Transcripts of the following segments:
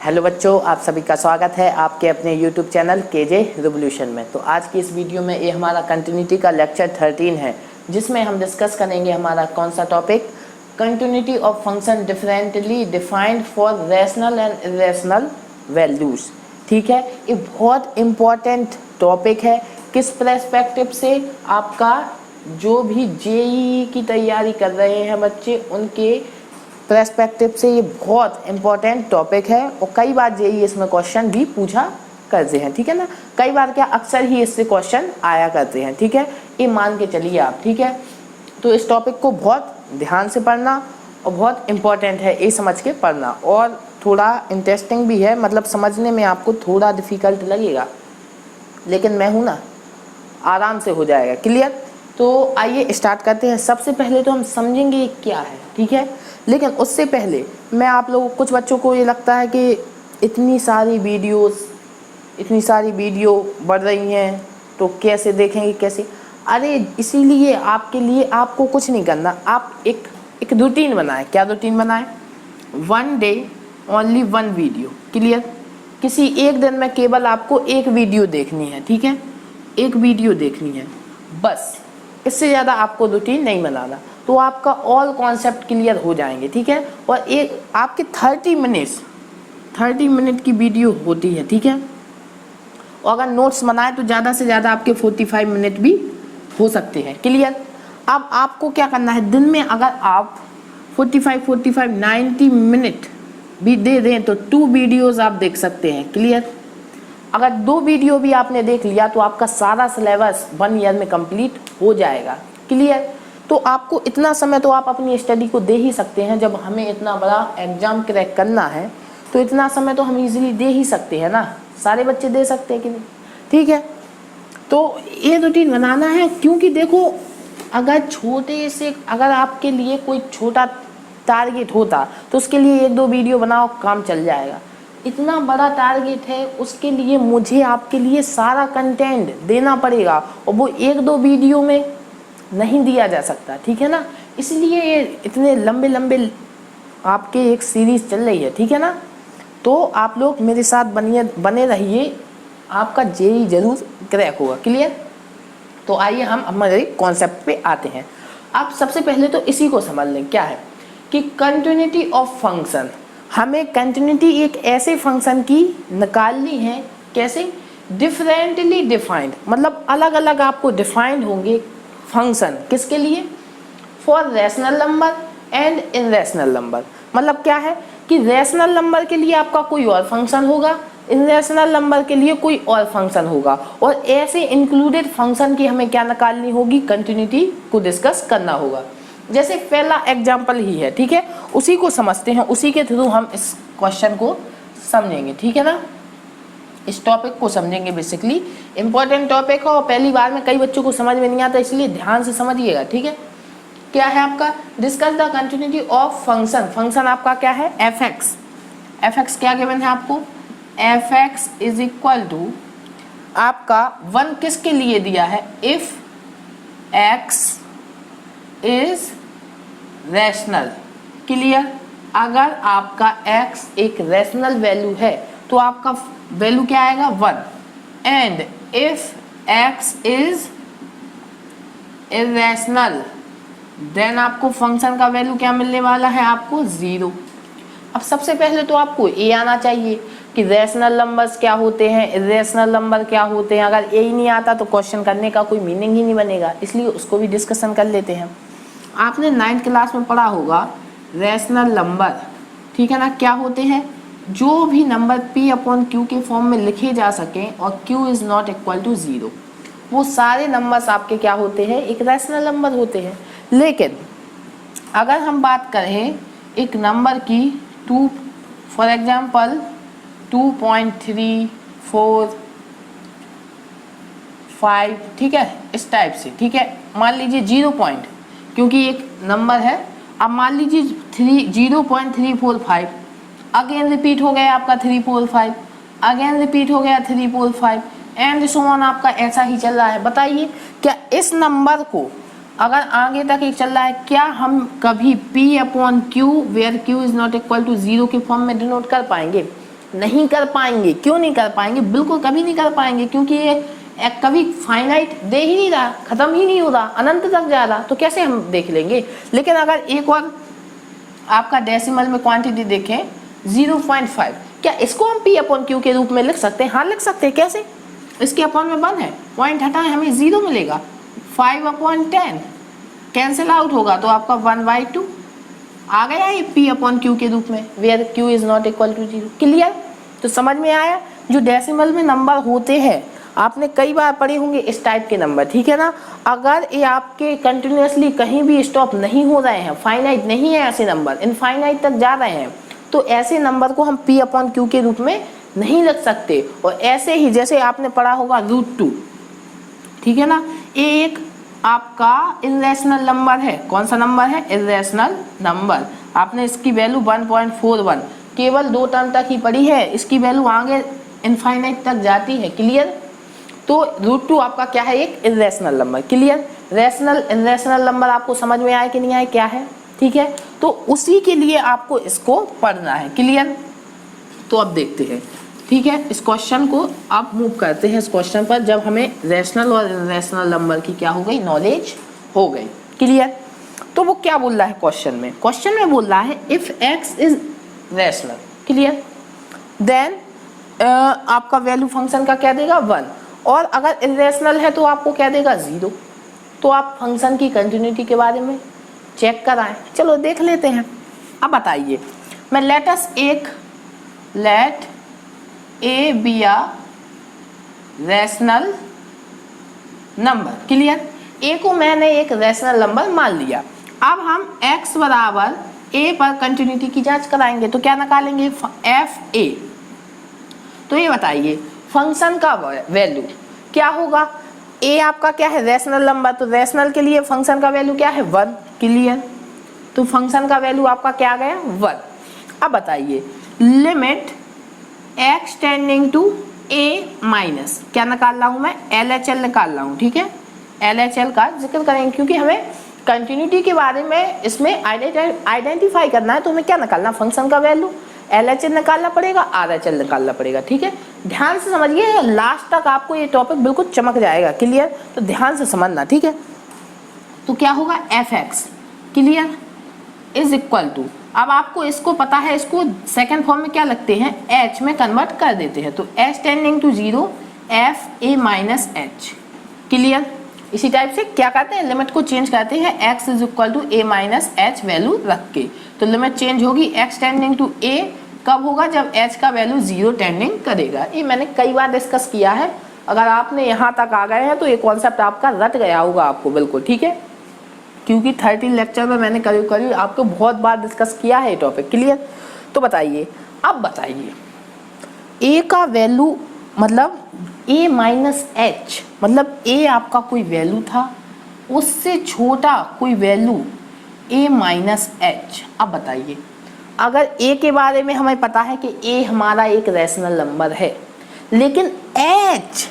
Hello बच्चों, आप सभी का स्वागत है आपके अपने YouTube चैनल केजे रिवोल्यूशन में। तो आज की इस वीडियो में ये हमारा कंटिन्यूटी का लेक्चर 13 है, जिसमें हम डिस्कस करेंगे हमारा कौन सा topic, continuity of function differently defined for rational and irrational values. ठीक है, ये बहुत इम्पॉर्टेंट टॉपिक है। किस पर्सपेक्टिव से? आपका जो भी जेईई की तैयारी कर रहे हैं बच्चे, उनके पर्सपेक्टिव से ये बहुत इंपॉर्टेंट टॉपिक है। और कई बार जेईई इसमें क्वेश्चन भी पूछा करते हैं, ठीक है ना। कई बार क्या, अक्सर ही इससे क्वेश्चन आया करते हैं, ठीक है, ये मान के चलिए आप, ठीक है। तो इस टॉपिक को बहुत ध्यान से पढ़ना और बहुत इम्पॉर्टेंट है, ये समझ के पढ़ना। और थोड़ा इंटरेस्टिंग भी है, मतलब समझने में आपको थोड़ा डिफिकल्ट लगेगा, लेकिन मैं हूँ ना, आराम से हो जाएगा क्लियर। तो आइए स्टार्ट करते हैं। सबसे पहले तो हम समझेंगे ये क्या है, ठीक है। लेकिन उससे पहले मैं आप लोगों, कुछ बच्चों को ये लगता है कि इतनी सारी वीडियो बढ़ रही हैं तो कैसे देखेंगे, कैसे। अरे इसीलिए आपके लिए आपको कुछ नहीं करना, आप एक रूटीन बनाएं। क्या रूटीन बनाएं? 1 डे ओनली 1 वीडियो, क्लियर। किसी एक दिन में केवल आपको एक वीडियो देखनी है, ठीक है, एक वीडियो देखनी है बस। इससे ज़्यादा आपको रूटीन नहीं बनाना, तो आपका ऑल कॉन्सेप्ट क्लियर हो जाएंगे, ठीक है। और एक आपके 30 मिनट की वीडियो होती है, ठीक है। और अगर नोट्स बनाए तो ज़्यादा से ज़्यादा आपके 45 मिनट भी हो सकते हैं, क्लियर। अब आपको क्या करना है, दिन में अगर आप 90 मिनट भी दे दें तो 2 वीडियोज़ आप देख सकते हैं, क्लियर। अगर 2 वीडियो भी आपने देख लिया तो आपका सारा सिलेबस 1 ईयर में कंप्लीट हो जाएगा, क्लियर। तो आपको इतना समय तो आप अपनी स्टडी को दे ही सकते हैं। जब हमें इतना बड़ा एग्जाम क्रैक करना है तो इतना समय तो हम इजीली दे ही सकते हैं ना, सारे बच्चे दे सकते हैं कि नहीं, ठीक है। तो ये रूटीन बनाना है, क्योंकि देखो अगर छोटे से, अगर आपके लिए कोई छोटा टारगेट होता तो उसके लिए 1-2 वीडियो बनाओ, काम चल जाएगा। इतना बड़ा टारगेट है, उसके लिए मुझे आपके लिए सारा कंटेंट देना पड़ेगा, और वो 1-2 वीडियो में नहीं दिया जा सकता, ठीक है ना। इसलिए ये इतने लंबे आपके एक सीरीज चल रही है, ठीक है ना। तो आप लोग मेरे साथ बने रहिए, आपका जेईई जरूर क्रैक होगा, क्लियर। तो आइए हम हमारे कॉन्सेप्ट पे आते हैं। अब सबसे पहले तो इसी को समझ लें, क्या है कि कंटिन्यूटी ऑफ फंक्शन। हमें कंटिन्यूटी एक ऐसे फंक्शन की निकालनी है, कैसे? डिफरेंटली डिफाइंड, मतलब अलग अलग आपको डिफाइंड होंगे फंक्शन। किसके लिए? For rational number and irrational number. मतलब क्या है कि रैशनल नंबर के लिए आपका कोई और फंक्शन होगा, इनरैशनल नंबर के लिए कोई और फंक्शन होगा। और ऐसे इंक्लूडेड फंक्शन की हमें क्या निकालनी होगी, कंटिन्यूटी को डिस्कस करना होगा। जैसे पहला एग्जाम्पल ही है, ठीक है, उसी को समझते हैं, उसी के थ्रू हम इस क्वेश्चन को समझेंगे, ठीक है ना। इस टॉपिक को समझेंगे, बेसिकली इंपॉर्टेंट टॉपिक है और पहली बार में कई बच्चों को समझ में नहीं आता, इसलिए ध्यान से समझिएगा, ठीक है। क्या है आपका? Discuss the continuity of function. Function आपका क्या है? एफ एक्स क्या गिवन है आपको? F x is equal to आपका 1 किसके लिए दिया है? If x is rational, clear. अगर आपका x एक रैशनल वैल्यू है तो आपका वैल्यू क्या आएगा? 1। And if x is irrational then आपको फंक्शन का वैल्यू क्या मिलने वाला है? आपको 0। अब सबसे पहले तो आपको ये आना चाहिए कि रैशनल नंबर्स क्या होते हैं, इरेशनल नंबर क्या होते हैं। अगर ये ही नहीं आता तो क्वेश्चन करने का कोई मीनिंग ही नहीं बनेगा, इसलिए उसको भी डिस्कशन कर लेते हैं। आपने 9th क्लास में पढ़ा होगा रैशनल नंबर, ठीक है ना। क्या होते हैं? जो भी नंबर p/q के फॉर्म में लिखे जा सकें और q is not equal to 0, वो सारे नंबर्स आपके क्या होते हैं? एक रैशनल नंबर होते हैं। लेकिन अगर हम बात करें एक नंबर की 2, फॉर एग्जाम्पल 2.345, ठीक है, इस टाइप से, ठीक है। मान लीजिए 0 पॉइंट, क्योंकि एक नंबर है। अब मान लीजिए 0.345, अगेन रिपीट हो गया आपका 345, अगेन रिपीट हो गया 345, एंड सो ऑन। आपका ऐसा ही चल रहा है। बताइए क्या इस नंबर को अगर आगे तक एक चल रहा है, क्या हम कभी p/q where q is not equal to 0 के फॉर्म में डिनोट कर पाएंगे? नहीं कर पाएंगे। क्यों नहीं कर पाएंगे? बिल्कुल कभी नहीं कर पाएंगे, क्योंकि ये कभी फाइनाइट दे ही नहीं रहा, खत्म ही नहीं हो रहा, अनंत तक जा रहा, तो कैसे हम देख लेंगे। लेकिन अगर एक और आपका डेसिमल में क्वांटिटी देखें 0.5, क्या इसको हम P/Q के रूप में लिख सकते हैं? हाँ लिख सकते हैं। कैसे? इसके अपॉन में 1 है, पॉइंट हटाएं हमें 0 मिलेगा, 5/10 कैंसिल आउट होगा तो आपका 1/2 आ गया ये P/Q के रूप में, where Q is not equal to 0। Clear? तो समझ में आया? जो डेसिमल में नंबर होते हैं आपने कई बार पढ़े होंगे इस टाइप के नंबर, ठीक है ना। अगर ये आपके कंटिन्यूसली कहीं भी स्टॉप नहीं हो रहे हैं, फाइनाइट नहीं है ऐसे नंबर, इनफाइनाइट तक जा रहे हैं, तो ऐसे नंबर को हम P/Q के रूप में नहीं लिख सकते। और ऐसे ही जैसे आपने पढ़ा होगा √2, ठीक है ना, ये एक आपका इरेशनल नंबर है। कौन सा नंबर है? Irrational number. आपने इसकी वैल्यू 1.41 केवल 2 टर्म तक ही पढ़ी है, इसकी वैल्यू आगे इनफाइनाइट तक जाती है। क्लियर? तो √2 आपका क्या है? एक irrational number. Clear? Rational irrational number आपको समझ में आया कि नहीं आया? क्या है? ठीक है, तो उसी के लिए आपको इसको पढ़ना है। क्लियर? तो अब देखते हैं, ठीक है, इस क्वेश्चन को अब मूव करते हैं इस क्वेश्चन पर, जब हमें रैशनल और इरेशनल नंबर की क्या हो गई? नॉलेज हो गई। क्लियर? तो वो क्या बोल रहा है क्वेश्चन में? क्वेश्चन में बोल रहा है if x is rational, clear, then आपका वैल्यू फंक्शन का क्या देगा? 1, और अगर इरेशनल है तो आपको क्या देगा? 0। तो आप फंक्शन की कंटिन्यूटी के बारे में चेक कराएं। चलो देख लेते हैं। अब बताइए, मैं let A be a rational number. Clear? A को मैंने एक रैशनल नंबर मान लिया। अब हम x बराबर a पर कंटिन्यूटी की जांच कराएंगे, तो क्या निकालेंगे? fa। तो ये बताइए फंक्शन का वैल्यू क्या होगा? a आपका क्या है? रैशनल नंबर, तो रैशनल के लिए फंक्शन का वैल्यू क्या है? 1। क्लियर? तो फंक्शन का वैल्यू आपका क्या आ गया? 1। अब बताइए limit x tending to a minus, क्या निकाल रहा हूं मैं? LHL निकाल रहा हूं। ठीक है, LHL का जिक्र करेंगे क्योंकि हमें कंटिन्यूटी के बारे में इसमें आइडेंटिफाई करना है, तो हमें क्या निकालना? फंक्शन का वैल्यू LHL निकालना पड़ेगा, RHL निकालना पड़ेगा। ठीक है, ध्यान से समझिए, लास्ट तक आपको ये टॉपिक बिल्कुल चमक जाएगा। क्लियर? तो ध्यान से समझना। ठीक है, तो क्या होगा? fx clear is equal to, अब आपको इसको पता है, इसको सेकंड फॉर्म में क्या लगते हैं? h में कन्वर्ट कर देते हैं, तो h tending to 0 fa minus h। Clear? इसी टाइप से क्या करते हैं? लिमिट को चेंज करते हैं x is equal to a minus h value रख के, तो लिमिट चेंज होगी x टेंडिंग टू a कब होगा? जब h का वैल्यू 0 टेंडिंग करेगा। ये मैंने कई बार डिस्कस किया है, अगर आपने यहाँ तक आ गए हैं तो ये कॉन्सेप्ट आपका रट गया होगा आपको बिल्कुल। ठीक है, क्योंकि 13 लेक्चर में मैंने करीब आपको बहुत बार डिस्कस किया है ये टॉपिक। क्लियर? तो बताइए, अब बताइए a का वैल्यू मतलब a माइनस h, मतलब a आपका कोई वैल्यू था, उससे छोटा कोई वैल्यू a माइनस h। अब बताइए, अगर a के बारे में हमें पता है कि a हमारा एक रैशनल नंबर है, लेकिन h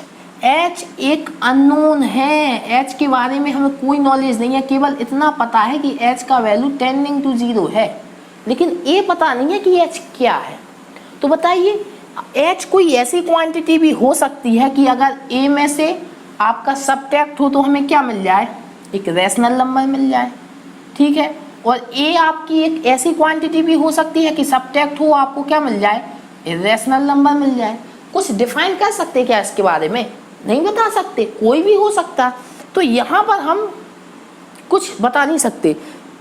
एक अननोन है, h के बारे में हमें कोई नॉलेज नहीं है, केवल इतना पता है कि h का वैल्यू टेंडिंग टू 0 है, लेकिन a पता नहीं है कि h क्या है। तो बताइए h कोई ऐसी क्वांटिटी भी हो सकती है कि अगर a में से आपका सबट्रैक्ट हो तो हमें क्या मिल जाए? एक रैशनल नंबर मिल जाए। ठीक है, और a आपकी एक ऐसी क्वांटिटी भी हो सकती है कि सबट्रैक्ट हो आपको क्या मिल जाए? इरेशनल नंबर मिल जाए। कुछ डिफाइन कर सकते क्या इसके बारे में? नहीं बता सकते, कोई भी हो सकता। तो यहाँ पर हम कुछ बता नहीं सकते।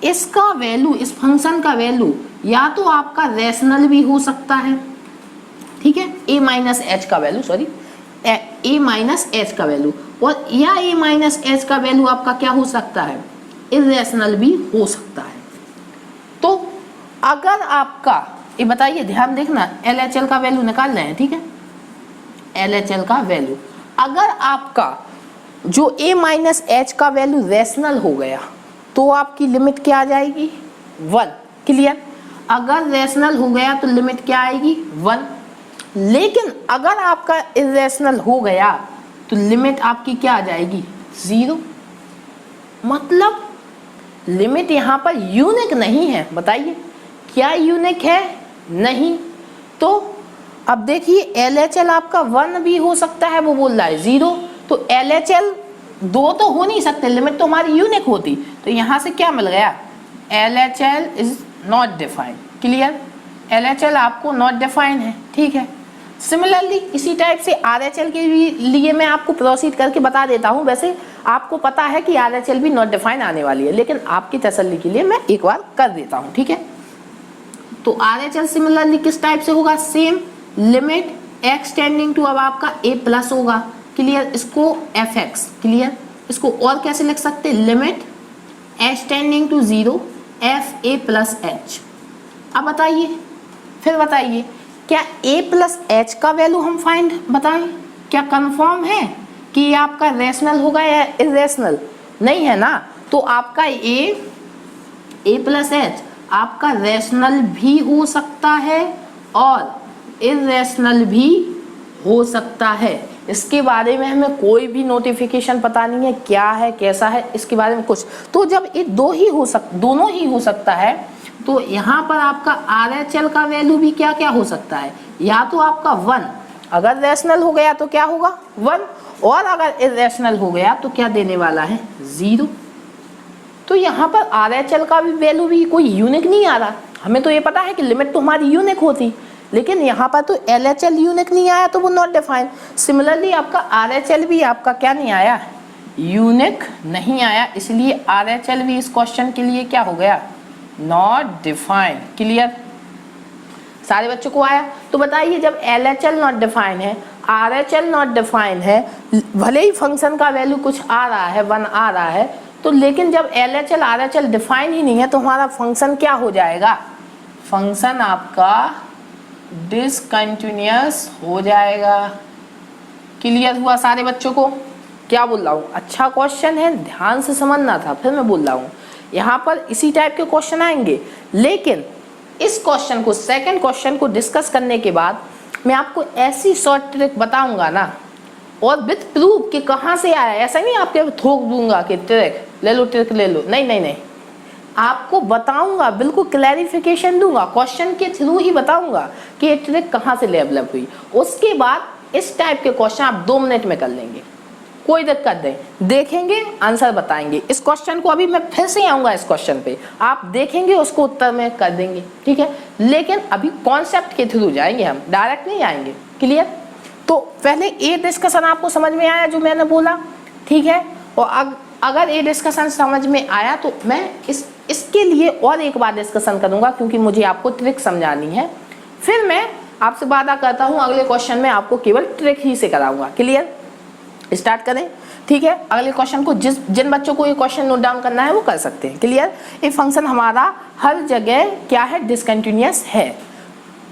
इसका वैल्यू, इस फंक्शन का वैल्यू या तो आपका रैशनल भी हो सकता है, ठीक है, a माइनस एच का value, sorry a minus H का वैल्यू, और या a माइनस एच का वैल्यू आपका क्या हो सकता है? इरेशनल भी हो सकता है। तो अगर आपका ये बताइए, ध्यान देखना, LHL का वैल्यू निकाल रहे हैं। ठीक है, LHL का वैल्यू, अगर आपका जो a माइनस एच का वैल्यू रैशनल हो गया तो आपकी लिमिट क्या आ जाएगी? 1। क्लियर? अगर रैशनल हो गया तो लिमिट क्या आएगी? 1। लेकिन अगर आपका इरेशनल हो गया तो लिमिट आपकी क्या आ जाएगी? 0। मतलब लिमिट यहाँ पर यूनिक नहीं है। बताइए क्या यूनिक है? नहीं। तो अब देखिए LHL आपका 1 भी हो सकता है, वो बोल रहा है 0, तो LHL 2 तो हो नहीं सकते, लिमिट तो हमारी यूनिक होती। तो यहाँ से क्या मिल गया, LHL is not defined. Clear, LHL आपको नॉट डिफाइंड है, ठीक है। सिमिलरली इसी टाइप से RHL के लिए मैं आपको प्रोसीड करके बता देता हूँ। वैसे आपको पता है कि RHL भी नॉट डिफाइंड आने वाली है, लेकिन आपकी तसल्ली के लिए मैं एक बार कर देता हूँ, ठीक है। तो RHL सिमिलरली किस टाइप से होगा, same limit x tending to, अब आपका a प्लस होगा। क्लियर, इसको fx, क्लियर, इसको और कैसे लिख सकते, limit h tending to 0 f a plus h। अब बताइए, फिर बताइए, क्या a प्लस h का वैल्यू हम फाइंड बताएं, क्या कंफर्म है कि ये आपका रेशनल होगा या इरेशनल, नहीं है ना। तो आपका a प्लस h आपका रेशनल भी हो सकता है और इरेशनल भी हो सकता है। इसके बारे में हमें कोई भी नोटिफिकेशन पता नहीं है, क्या है कैसा है इसके बारे में कुछ। तो जब ये दोनों ही हो सकता है, तो यहाँ पर आपका RHL का वैल्यू भी क्या क्या हो सकता है, या तो आपका 1, अगर रैशनल हो गया तो क्या होगा 1, और अगर इरेशनल हो गया तो क्या देने वाला है 0। तो यहाँ पर RHL का भी वैल्यू भी कोई यूनिक नहीं आ रहा। हमें तो ये पता है कि लिमिट तो हमारी यूनिक होती, लेकिन यहाँ पर तो LHL यूनिक नहीं आया, तो वो नॉट डिफाइंड। सिमिलरली आपका RHL भी आपका क्या नहीं आया, यूनिक नहीं आया, इसलिए RHL भी इस क्वेश्चन के लिए क्या हो गया, नॉट डिफाइंड। क्लियर, सारे बच्चों को आया। तो बताइए, जब LHL नॉट डिफाइंड है, RHL नॉट डिफाइंड है, भले ही फंक्शन का वैल्यू कुछ आ रहा है 1 आ रहा है, तो लेकिन जब LHL RHL डिफाइन ही नहीं है, तो हमारा फंक्शन क्या हो जाएगा, फंक्शन आपका डिसकंटिन्यूअस हो जाएगा। क्लियर हुआ सारे बच्चों को, क्या बोल रहा हूँ, अच्छा क्वेश्चन है, ध्यान से समझना था, फिर मैं बोल रहा हूँ यहाँ पर इसी टाइप के क्वेश्चन आएंगे। लेकिन इस क्वेश्चन को, सेकंड क्वेश्चन को डिस्कस करने के बाद मैं आपको ऐसी शॉर्ट ट्रिक बताऊंगा ना, और विथ प्रूफ कि कहाँ से आया। ऐसा नहीं आपके थोक दूंगा कि ट्रिक ले लो, ट्रिक ले लो, नहीं नहीं नहीं, आपको बताऊंगा, बिल्कुल क्लैरिफिकेशन दूंगा, क्वेश्चन के थ्रू ही बताऊंगा कि ये ट्रिक कहाँ से डेवलप हुई। उसके बाद इस टाइप के क्वेश्चन आप 2 मिनट में कर लेंगे, कोई दिक्कत नहीं, देखेंगे आंसर बताएंगे। इस क्वेश्चन को अभी मैं फिर से आऊंगा, इस क्वेश्चन पे आप देखेंगे, उसको उत्तर में कर देंगे, ठीक है। लेकिन अभी कॉन्सेप्ट के थ्रू जाएंगे, हम डायरेक्ट नहीं आएंगे। क्लियर, तो पहले ये डिस्कशन आपको समझ में आया जो मैंने बोला, ठीक है। और अगर ये डिस्कशन समझ में आया तो मैं इसके लिए और एक बार डिस्कशन करूंगा, क्योंकि मुझे आपको ट्रिक समझानी है। फिर मैं आपसे वादा करता हूँ अगले क्वेश्चन में आपको केवल ट्रिक ही से कराऊंगा। क्लियर, स्टार्ट करें, ठीक है। अगले क्वेश्चन को जिन बच्चों को ये क्वेश्चन नोट डाउन करना है वो कर सकते हैं। क्लियर, ये फंक्शन हमारा हर जगह क्या है, डिसकंटिन्यूअस है।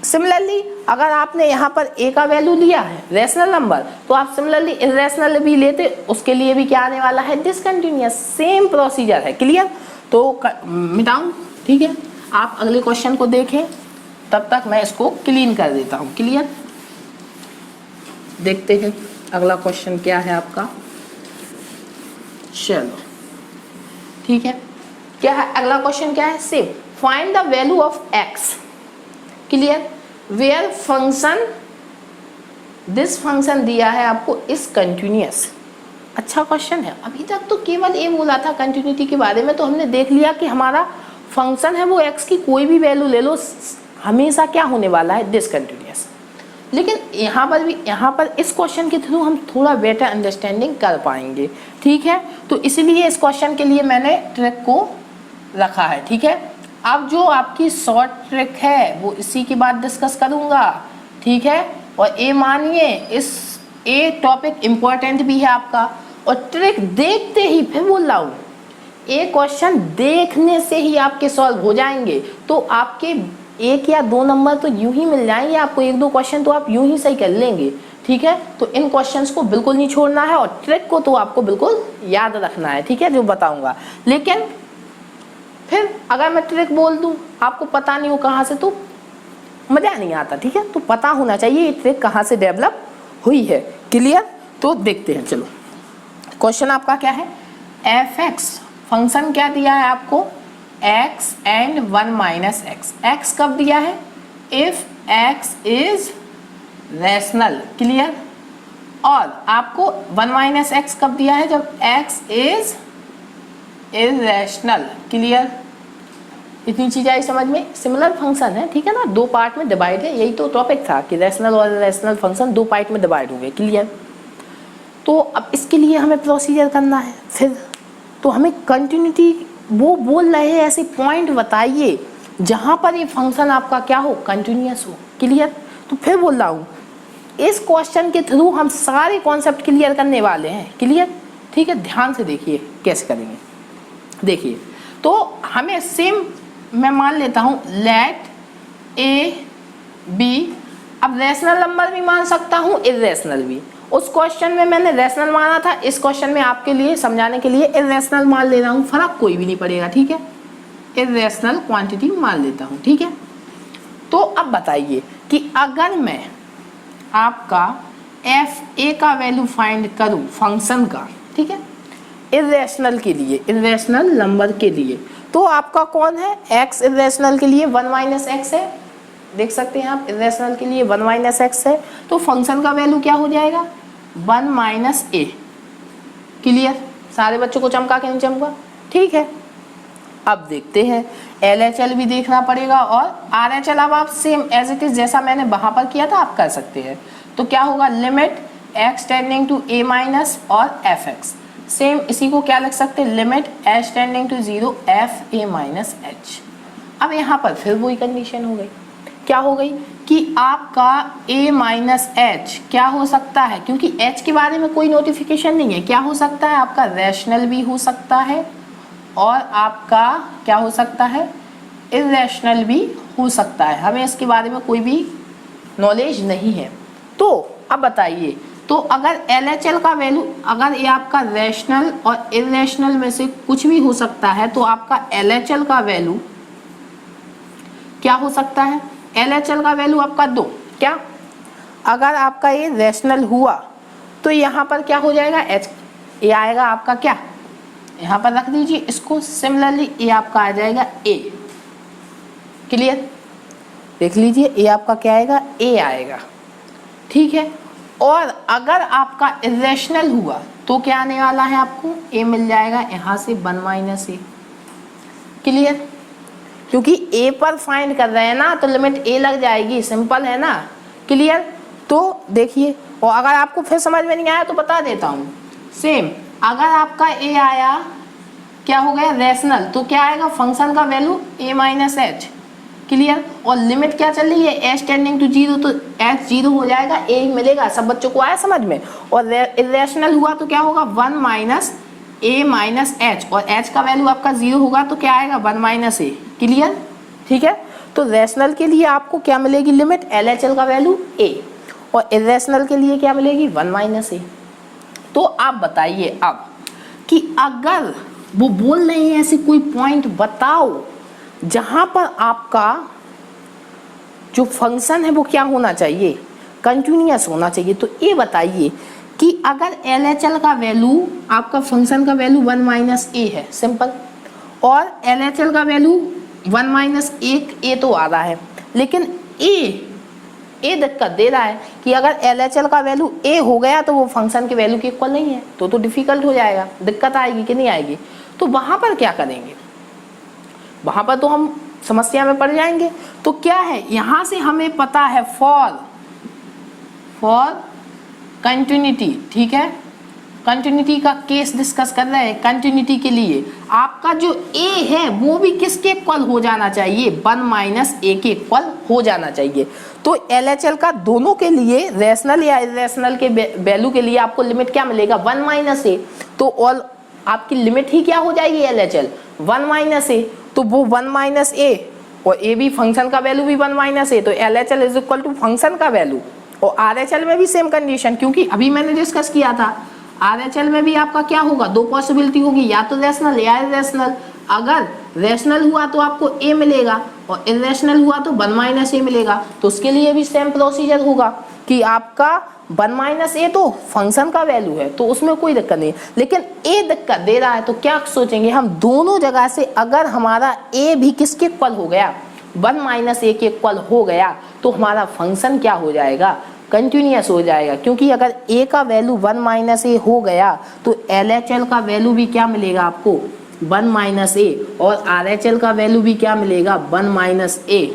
सिमिलरली अगर आपने यहाँ पर a का वैल्यू लिया है रैशनल नंबर, तो आप सिमिलरली इरेशनल भी लेते, उसके लिए भी क्या आने वाला है, डिसकंटिन्यूअस। सेम प्रोसीजर है। क्लियर, तो मिटाऊं, ठीक है। आप अगले क्वेश्चन को देखें, तब तक मैं इसको क्लीन कर देता हूँ। क्लियर, देखते हैं अगला क्वेश्चन क्या है आपका। चलो ठीक है, क्या है अगला क्वेश्चन, क्या है, same, find the value of x। Clear, where function, this function दिया है आपको इस कंटिन्यूअस। अच्छा क्वेश्चन है। अभी तक तो केवल ये बोला था कंटिन्यूटी के बारे में, तो हमने देख लिया कि हमारा फंक्शन है वो x की कोई भी वैल्यू ले लो, हमेशा क्या होने वाला है, डिसकंटिन्यूअस। लेकिन यहाँ पर भी, यहाँ पर इस क्वेश्चन के थ्रू हम थोड़ा बेटर अंडरस्टैंडिंग कर पाएंगे, ठीक है। तो इसलिए इस क्वेश्चन के लिए मैंने ट्रिक को रखा है, ठीक है। अब जो आपकी शॉर्ट ट्रिक है वो इसी के बाद डिस्कस करूँगा, ठीक है। और ये मानिए ये टॉपिक इम्पोर्टेंट भी है आपका, और ट्रिक देखते ही, फिर बोल रहा हूँ, ये क्वेश्चन देखने से ही आपके सॉल्व हो जाएंगे। तो आपके 1 या 2 नंबर तो यूं ही मिल जाएंगे आपको, 1-2 क्वेश्चन तो आप यूं ही सही कर लेंगे, ठीक है। तो इन क्वेश्चंस को बिल्कुल नहीं छोड़ना है, और ट्रिक को तो आपको बिल्कुल याद रखना है, ठीक है, जो बताऊंगा। लेकिन फिर अगर मैं ट्रिक बोल दूं, आपको पता नहीं हो कहाँ से, तो मज़ा नहीं आता, ठीक है। तो पता होना चाहिए ये ट्रिक कहाँ से डेवलप हुई है। क्लियर, तो देखते हैं। चलो, क्वेश्चन आपका क्या है, f(x) फंक्शन क्या दिया है आपको, x एंड 1 - x। x कब दिया है, if x is rational, clear. और आपको 1 माइनस एक्स कब दिया है, जब x इज इररेशनल, क्लियर। इतनी चीज़ आई समझ में। सिमिलर फंक्शन है, ठीक है ना, दो पार्ट में डिवाइड है, यही तो टॉपिक था कि रैशनल और इररेशनल फंक्शन दो पार्ट में डिवाइड हो गए, क्लियर। तो अब इसके लिए हमें प्रोसीजर करना है फिर, तो हमें कंटिन्यूटी वो बोल रहे हैं ऐसे पॉइंट बताइए जहाँ पर ये फंक्शन आपका क्या हो, कंटिन्यूअस हो, क्लियर। तो फिर बोल रहा हूँ इस क्वेश्चन के थ्रू हम सारे कॉन्सेप्ट क्लियर करने वाले हैं, क्लियर, ठीक है। ध्यान से देखिए कैसे करेंगे, देखिए। तो हमें सेम मैं मान लेता हूँ लेट ए बी, अब रैशनल नंबर भी मान सकता हूँ, इररेशनल भी। उस क्वेश्चन में मैंने रैशनल माना था, इस क्वेश्चन में आपके लिए समझाने के लिए इररेशनल मान ले रहा हूँ, फर्क कोई भी नहीं पड़ेगा, ठीक है। इररेशनल क्वांटिटी मान लेता हूँ, ठीक है। तो अब बताइए कि अगर मैं आपका एफ ए का वैल्यू फाइंड करूँ फंक्शन का, ठीक है, इररेशनल के लिए, इररेशनल नंबर के लिए, तो आपका कौन है, एक्स इररेशनल के लिए 1 माइनस एक्स है, देख सकते हैं आप, इररेशनल के लिए 1 माइनस एक्स है, तो फंक्शन का वैल्यू क्या हो जाएगा, 1 माइनस ए, क्लियर। सारे बच्चों को चमका के नहीं चमका, ठीक है। अब देखते हैं LHL भी देखना पड़ेगा और RHL, अब आप सेम एज इट इज जैसा मैंने वहां पर किया था आप कर सकते हैं। तो क्या होगा, limit x tending to a minus और fx, सेम इसी को क्या लिख सकते हैं, limit h tending to 0 f a minus h। अब यहाँ पर फिर वही कंडीशन हो गई, क्या हो गई कि आपका a माइनस h क्या हो सकता है, क्योंकि h के बारे में कोई नोटिफिकेशन नहीं है, क्या हो सकता है आपका रैशनल भी हो सकता है और आपका क्या हो सकता है, इररेशनल भी हो सकता है, हमें इसके बारे में कोई भी नॉलेज नहीं है। तो अब बताइए, तो अगर LHL का वैल्यू, अगर ये आपका रैशनल और इररेशनल में से कुछ भी हो सकता है, तो आपका LHL का वैल्यू क्या हो सकता है, LHL का वैल्यू आपका 2, क्या, अगर आपका ये रैशनल हुआ तो यहाँ पर क्या हो जाएगा, h, ये आएगा आपका क्या, यहाँ पर रख दीजिए इसको, सिमिलरली ये आपका आ जाएगा a, क्लियर, देख लीजिए ये आपका क्या आएगा, a आएगा, ठीक है। और अगर आपका इररेशनल हुआ तो क्या आने वाला है, आपको a मिल जाएगा यहाँ से 1 माइनस ए, क्लियर, क्योंकि a पर फाइंड कर रहे हैं ना, तो लिमिट a लग जाएगी, सिंपल है ना, क्लियर। तो देखिए, और अगर आपको फिर समझ में नहीं आया तो बता देता हूँ, सेम अगर आपका a आया क्या हो गया रैशनल, तो क्या आएगा फंक्शन का value a minus H, clear. और लिमिट क्या चल रही है, h टेंडिंग टू 0, तो h 0 हो जाएगा, a ही मिलेगा। सब बच्चों को आया समझ में। और इररेशनल हुआ तो क्या होगा, 1 माइनस a माइनस एच, और h का वैल्यू आपका 0 होगा तो क्या आएगा, 1 माइनस a, क्लियर, ठीक है। तो रैशनल के लिए आपको क्या मिलेगी, लिमिट LHL का वैल्यू a, और इररेशनल के लिए क्या मिलेगी, 1 माइनस a। तो आप बताइए अब कि अगर वो बोल रहे हैं ऐसे कोई पॉइंट बताओ जहां पर आपका जो फंक्शन है वो क्या होना चाहिए, कंटिन्यूअस होना चाहिए। तो ये बताइए कि अगर LHL का वैल्यू, आपका फंक्शन का वैल्यू 1 माइनस ए है, सिंपल, और LHL का वैल्यू 1 माइनस ए तो आ रहा है, लेकिन ए दिक्कत दे रहा है कि अगर LHL का वैल्यू a हो गया तो वो फंक्शन के वैल्यू के इक्वल नहीं है, तो डिफिकल्ट हो जाएगा, दिक्कत आएगी कि नहीं आएगी। तो वहां पर क्या करेंगे, वहां पर तो हम समस्या में पड़ जाएंगे। तो क्या है, यहां से हमें पता है फॉर कंटिन्यूटी, ठीक है, कंटिन्यूटी का केस डिस्कस कर रहे हैं। कंटिन्यूटी के लिए आपका जो a है वो भी किसके इक्वल हो जाना चाहिए, 1 माइनस ए के इक्वल हो जाना चाहिए। तो LHL का दोनों के लिए, रैशनल या इररेशनल के वैल्यू के लिए आपको लिमिट क्या मिलेगा, 1 माइनस ए। तो ऑल आपकी लिमिट ही क्या हो जाएगी, LHL 1 माइनस ए, तो वो 1 माइनस ए, और ए भी फंक्शन का वैल्यू भी 1 माइनस ए, तो LHL is equal to function का वैल्यू। और RHL में भी सेम कंडीशन, क्योंकि अभी मैंने डिस्कस किया था RHL में भी आपका क्या होगा, दो पॉसिबिलिटी होगी, या तो रैशनल या इररेशनल। अगर रैशनल हुआ तो आपको a मिलेगा और इररेशनल हुआ तो 1 माइनस ए मिलेगा। तो उसके लिए भी सेम प्रोसीजर होगा कि आपका 1 माइनस ए तो फंक्शन का वैल्यू है, तो उसमें कोई दिक्कत नहीं, लेकिन a दिक्कत दे रहा है। तो क्या सोचेंगे हम, दोनों जगह से अगर हमारा a भी किसके इक्वल हो गया, 1 माइनस ए के इक्वल हो गया, तो हमारा फंक्शन क्या हो जाएगा, कंटिन्यूस हो जाएगा, क्योंकि अगर a का वैल्यू 1 माइनस ए हो गया तो LHL का वैल्यू भी क्या मिलेगा आपको 1 माइनस ए, और RHL का वैल्यू भी क्या मिलेगा 1 minus a.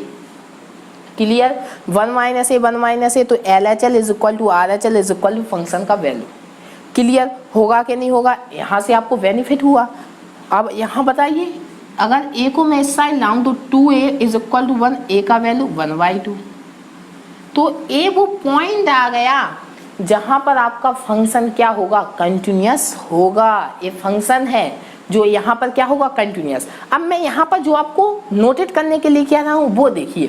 Clear, 1 minus a तो LHL is equal to RHL is equal to function का वैल्यू। क्लियर होगा कि नहीं होगा, यहाँ से आपको बेनिफिट हुआ। अब यहाँ बताइए, अगर a को मैं इस साइड लाऊं तो 2a is equal to 1, a का वैल्यू 1/2, तो a वो पॉइंट आ गया जहां पर आपका फंक्शन क्या होगा कंटिन्यूस होगा। ये फंक्शन है जो यहाँ पर क्या होगा कंटिन्यूस। अब मैं यहाँ पर जो आपको नोटेट करने के लिए कह रहा हूँ वो देखिए,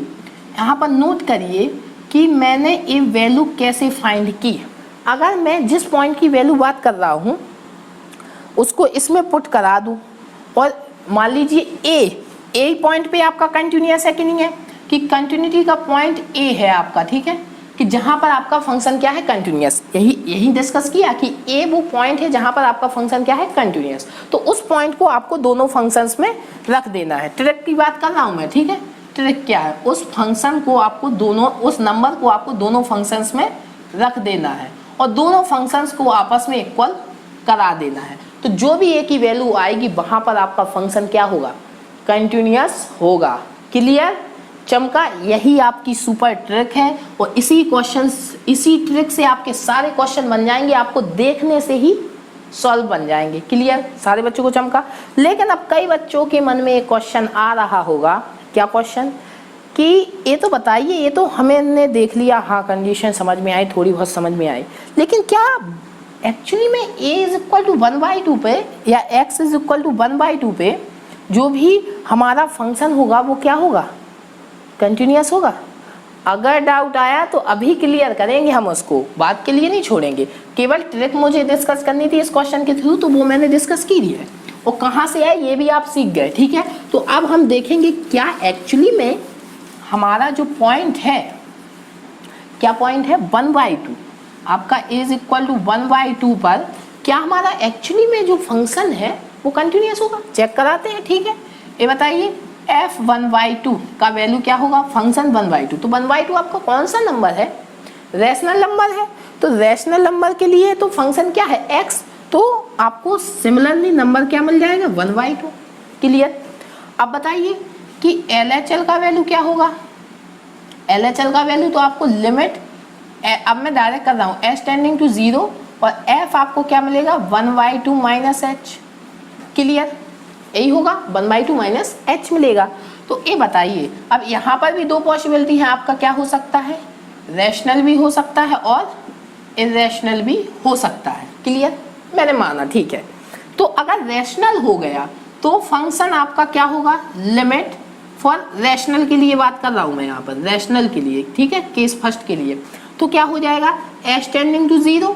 यहाँ पर नोट करिए कि मैंने ये वैल्यू कैसे फाइंड की। अगर मैं जिस पॉइंट की वैल्यू बात कर रहा हूँ उसको इसमें पुट करा दूँ और मान लीजिए ए पॉइंट पे आपका कंटिन्यूस है कि नहीं है, कि कंटिन्यूटी का पॉइंट ए है आपका, ठीक है, कि जहां पर आपका फंक्शन क्या है कंटिन्यूस। यही डिस्कस किया कि ए वो पॉइंट है जहां पर आपका फंक्शन क्या है कंटिन्यूस। तो उस पॉइंट को आपको दोनों फंक्शंस में रख देना है। ट्रिक की बात कर रहा हूं मैं, ठीक है। ट्रिक क्या है, उस फंक्शन को आपको दोनों, उस नंबर को आपको दोनों फंक्शंस में रख देना है और दोनों फंक्शंस को आपस में इक्वल करा देना है। तो जो भी ए की वैल्यू आएगी वहां पर आपका फंक्शन क्या होगा कंटिन्यूस होगा। क्लियर, चमका, यही आपकी सुपर ट्रिक है और इसी ट्रिक से आपके सारे क्वेश्चन बन जाएंगे, आपको देखने से ही सॉल्व बन जाएंगे। क्लियर, सारे बच्चों को चमका। लेकिन अब कई बच्चों के मन में एक क्वेश्चन आ रहा होगा, क्या क्वेश्चन, कि ये तो बताइए, ये तो हमने देख लिया, हाँ कंडीशन समझ में आई, थोड़ी बहुत समझ में आई, लेकिन क्या एक्चुअली में a इज इक्वल टू 1/2 पे या x इज इक्वल टू 1/2 पे जो भी हमारा फंक्शन होगा वो क्या होगा कंटिन्यूस होगा। अगर डाउट आया तो अभी क्लियर करेंगे हम उसको, बात के लिए नहीं छोड़ेंगे। केवल ट्रिक मुझे डिस्कस करनी थी इस क्वेश्चन के थ्रू, तो वो मैंने डिस्कस की है और कहाँ से आए ये भी आप सीख गए, ठीक है। तो अब हम देखेंगे क्या एक्चुअली में हमारा जो पॉइंट है, क्या पॉइंट है 1/2, आपका इज इक्वल टू 1/2 पर क्या हमारा एक्चुअली में जो फंक्शन है वो कंटिन्यूस होगा। चेक कराते हैं, ठीक है। ये बताइए f 1/2 का वैल्यू क्या होगा, फंक्शन 1/2, तो 1/2 आपका कौन सा नंबर है, रैशनल नंबर है। तो रैशनल नंबर के लिए तो फंक्शन क्या है x, तो आपको सिमिलरली नंबर क्या मिल जाएगा 1/2। क्लियर, अब बताइए कि LHL का वैल्यू क्या होगा। LHL का वैल्यू तो आपको लिमिट, अब मैं डायरेक्ट कर रहा हूँ, h टेंडिंग टू 0 और f आपको क्या मिलेगा 1/2 माइनस h। क्लियर, यही होगा 1/2 माइनस h मिलेगा। तो ये बताइए, अब यहाँ पर भी दो पॉसिबिलिटी है आपका, क्या हो सकता है, रैशनल भी हो सकता है और इरेशनल भी हो सकता है। क्लियर, मैंने माना, ठीक है। तो अगर रैशनल हो गया तो फंक्शन आपका क्या होगा, लिमिट फॉर रैशनल के लिए बात कर रहा हूँ मैं यहाँ पर, रैशनल के लिए, ठीक है, केस फर्स्ट के लिए, तो क्या हो जाएगा h टेंडिंग टू 0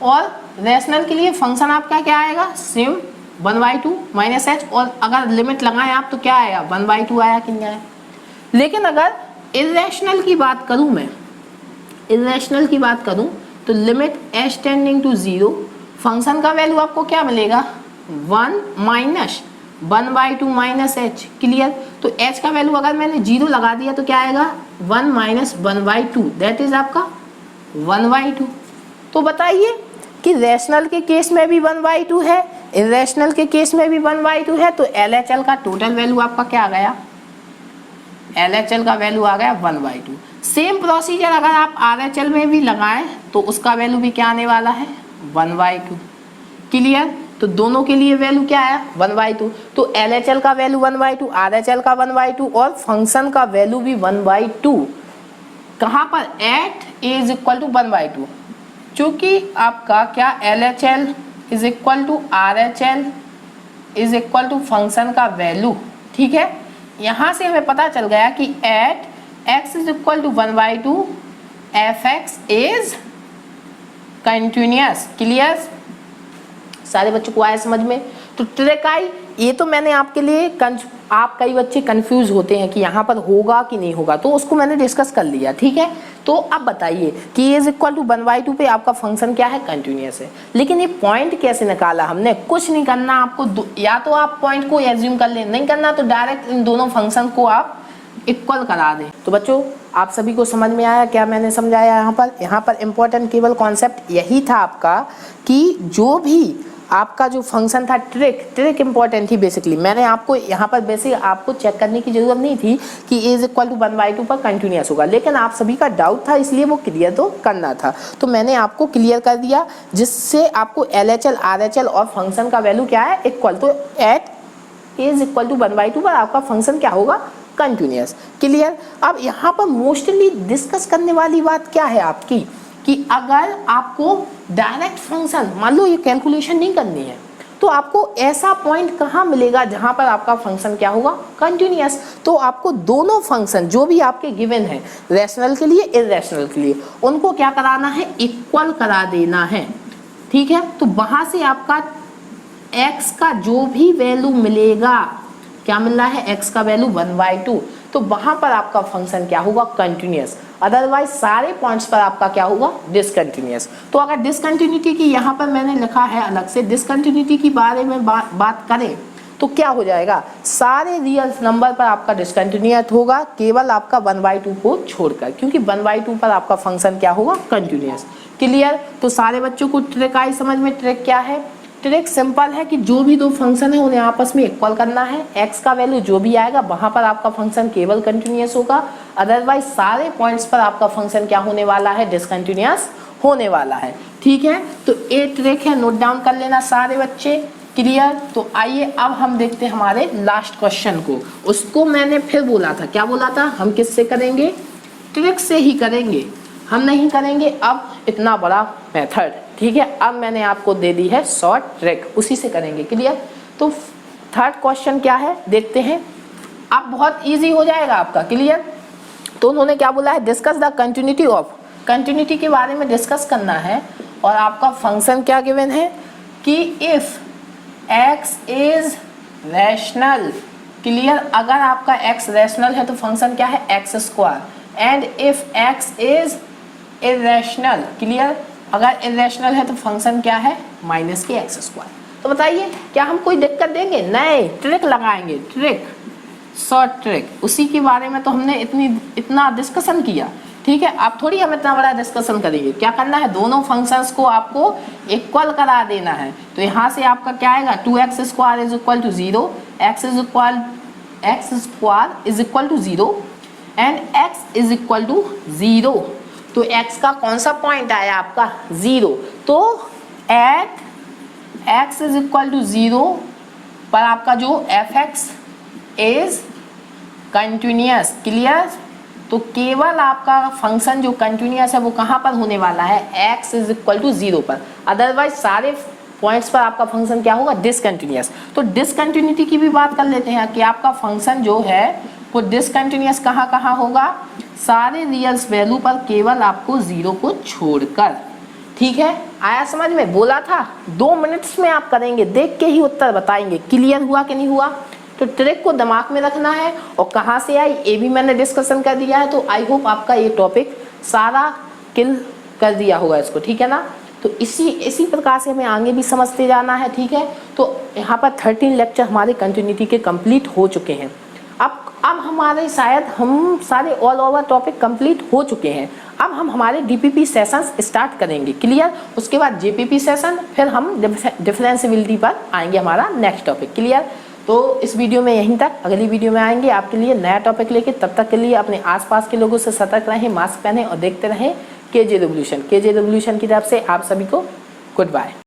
और रैशनल के लिए फंक्शन आपका क्या आएगा सेम 1/2 माइनस h, और अगर लिमिट लगाएं आप तो क्या आएगा 1/2 आया कि नहीं आया। लेकिन अगर इरेशनल की बात करूं मैं, इरेशनल की बात करूं तो limit h tending to 0, function का वैल्यू आपको क्या मिलेगा 1 माइनस 1/2 माइनस h। क्लियर, तो h का वैल्यू अगर मैंने 0 लगा दिया तो क्या आएगा 1 माइनस 1/2, दैट इज आपका 1/2। तो बताइए कि रैशनल के केस में भी 1/2 है, इरेशनल के केस में भी 1/2 है, तो LHL का टोटल वैल्यू आपका क्या आ गया, LHL का वैल्यू आ गया 1/2। सेम प्रोसीजर अगर आप RHL में भी लगाएं तो उसका वैल्यू भी क्या आने वाला है 1/2। क्लियर, तो दोनों के लिए वैल्यू क्या आया 1/2। तो LHL का वैल्यू 1/2, RHL का 1/2 और फंक्शन का वैल्यू भी 1/2। कहाँ पर, at a is equal to 1/2, चूंकि आपका क्या LHL is equal to RHL is equal to function का वैल्यू, ठीक है। यहाँ से हमें पता चल गया कि at x is equal to 1/2 fx is continuous. Clear, सारे बच्चों को आया समझ में। तो ट्रिक आई, ये तो मैंने आपके लिए आप कई बच्चे कंफ्यूज होते हैं कि यहाँ पर होगा कि नहीं होगा, तो उसको मैंने डिस्कस कर लिया, ठीक है। तो अब बताइए कि a इज इक्वल टू 1/2 पे आपका फंक्शन क्या है कंटिन्यूस है, लेकिन ये पॉइंट कैसे निकाला हमने, कुछ नहीं करना आपको, या तो आप पॉइंट को एज्यूम कर लें, नहीं करना तो डायरेक्ट इन दोनों फंक्शन को आप इक्वल करा दें। तो बच्चों आप सभी को समझ में आया क्या मैंने समझाया यहाँ पर इम्पोर्टेंट केवल कॉन्सेप्ट यही था आपका कि जो भी आपका जो फंक्शन था ट्रिक इंपॉर्टेंट थी बेसिकली। मैंने आपको यहाँ पर बेसिक आपको चेक करने की जरूरत नहीं थी कि a इज इक्वल टू 1/2 पर कंटिन्यूस होगा, लेकिन आप सभी का डाउट था इसलिए वो क्लियर तो करना था। तो मैंने आपको क्लियर कर दिया जिससे आपको LHL RHL और फंक्शन का वैल्यू क्या है इक्वल। तो at a is equal to 1/2 पर आपका फंक्शन क्या होगा कंटिन्यूस। क्लियर। अब यहाँ पर मोस्टली डिस्कस करने वाली बात क्या है आपकी कि अगर आपको डायरेक्ट फंक्शन मान लो ये कैलकुलेशन नहीं करनी है तो आपको ऐसा पॉइंट कहाँ मिलेगा जहाँ पर आपका फंक्शन क्या होगा कंटिन्यूस। तो आपको दोनों फंक्शन जो भी आपके गिवन है रैशनल के लिए इररेशनल के लिए उनको क्या कराना है इक्वल करा देना है। ठीक है। तो वहाँ से आपका x का जो भी वैल्यू मिलेगा क्या मिल रहा है x का वैल्यू 1/2 तो वहां पर आपका फंक्शन क्या होगा कंटिन्यूस। अदरवाइज सारे पॉइंट्स पर आपका क्या होगा डिसकंटिन्यूस। तो अगर डिसकंटिन्यूटी की यहाँ पर मैंने लिखा है अलग से डिसकंटिन्यूटी की बारे में बात करें तो क्या हो जाएगा सारे रियल नंबर पर आपका डिसकंटिन्यूस होगा केवल आपका 1/2 को छोड़कर, क्योंकि 1/2 पर आपका फंक्शन क्या होगा कंटिन्यूस। क्लियर। तो सारे बच्चों को ट्रिक आई समझ में। ट्रिक क्या है? ट्रिक सिंपल है कि जो भी दो फंक्शन है उन्हें आपस में इक्वल करना है। x का वैल्यू जो भी आएगा वहां पर आपका फंक्शन केवल कंटिन्यूस होगा, अदरवाइज सारे पॉइंट्स पर आपका फंक्शन क्या होने वाला है डिसकंटिन्यूस होने वाला है। ठीक है। तो ये ट्रिक है, नोट डाउन कर लेना सारे बच्चे। क्लियर। तो आइए अब हम देखते हैं हमारे लास्ट क्वेश्चन को। उसको मैंने फिर बोला था, क्या बोला था? हम किससे करेंगे? ट्रिक से ही करेंगे, हम नहीं करेंगे अब इतना बड़ा मेथड। ठीक है। अब मैंने आपको दे दी है शॉर्ट ट्रिक, उसी से करेंगे। क्लियर। तो थर्ड क्वेश्चन क्या है देखते हैं। अब बहुत इजी हो जाएगा आपका। क्लियर। तो उन्होंने क्या बोला है discuss the continuity of, continuity के बारे में डिस्कस करना है। और आपका फंक्शन क्या गिवन है कि if x is rational. Clear. अगर आपका x रैशनल है तो फंक्शन क्या है x²। And if x is irrational. Clear. अगर इररेशनल है तो फंक्शन क्या है -x²। तो बताइए क्या हम कोई दिक्कत देंगे? नहीं, ट्रिक लगाएंगे, ट्रिक शॉर्ट ट्रिक। उसी के बारे में तो हमने इतना डिस्कशन किया। ठीक है। अब थोड़ी हम इतना बड़ा डिस्कशन करेंगे। क्या करना है दोनों फंक्शंस को आपको इक्वल करा देना है। तो यहाँ से आपका क्या आएगा 2x² is equal to 0, x² is equal to 0 and x is equal to 0। तो x का कौन सा पॉइंट आया आपका 0। तो at x is equal to 0 पर आपका जो fx इज कंटिन्यूस। क्लियर। तो केवल आपका फंक्शन जो कंटिन्यूस है वो कहाँ पर होने वाला है x इज इक्वल टू 0 पर, अदरवाइज सारे पॉइंट्स पर आपका फंक्शन क्या होगा डिसकंटिन्यूस। तो डिसकंटिन्यूटी की भी बात कर लेते हैं कि आपका फंक्शन जो है वो डिसकंटिन्यूस कहाँ कहाँ होगा सारे रियल्स वैल्यू पर केवल आपको 0 को छोड़कर। ठीक है। आया समझ में? बोला था 2 मिनट्स में आप करेंगे, देख के ही उत्तर बताएंगे क्लियर हुआ कि नहीं हुआ। तो ट्रिक को दिमाग में रखना है। और कहाँ से आई ये भी मैंने डिस्कशन कर दिया है। तो आई होप आपका ये टॉपिक सारा किल कर दिया होगा इसको। ठीक है ना। तो इसी प्रकार से हमें आगे भी समझते जाना है। ठीक है। तो यहाँ पर 13 लेक्चर हमारे कंटिन्यूटी के कंप्लीट हो चुके हैं। अब हमारे शायद हम सारे ऑल ओवर टॉपिक कंप्लीट हो चुके हैं। अब हम हमारे DPP सेशंस स्टार्ट करेंगे। क्लियर। उसके बाद JPP सेशन, फिर हम डिफरेंशिएबिलिटी पर आएंगे हमारा नेक्स्ट टॉपिक। क्लियर। तो इस वीडियो में यहीं तक, अगली वीडियो में आएंगे आपके लिए नया टॉपिक लेके। तब तक के लिए अपने आसपास के लोगों से सतर्क रहें, मास्क पहनें और देखते रहें KJ रिवोल्यूशन। KJ रिवोल्यूशन की तरफ से आप सभी को गुड बाय।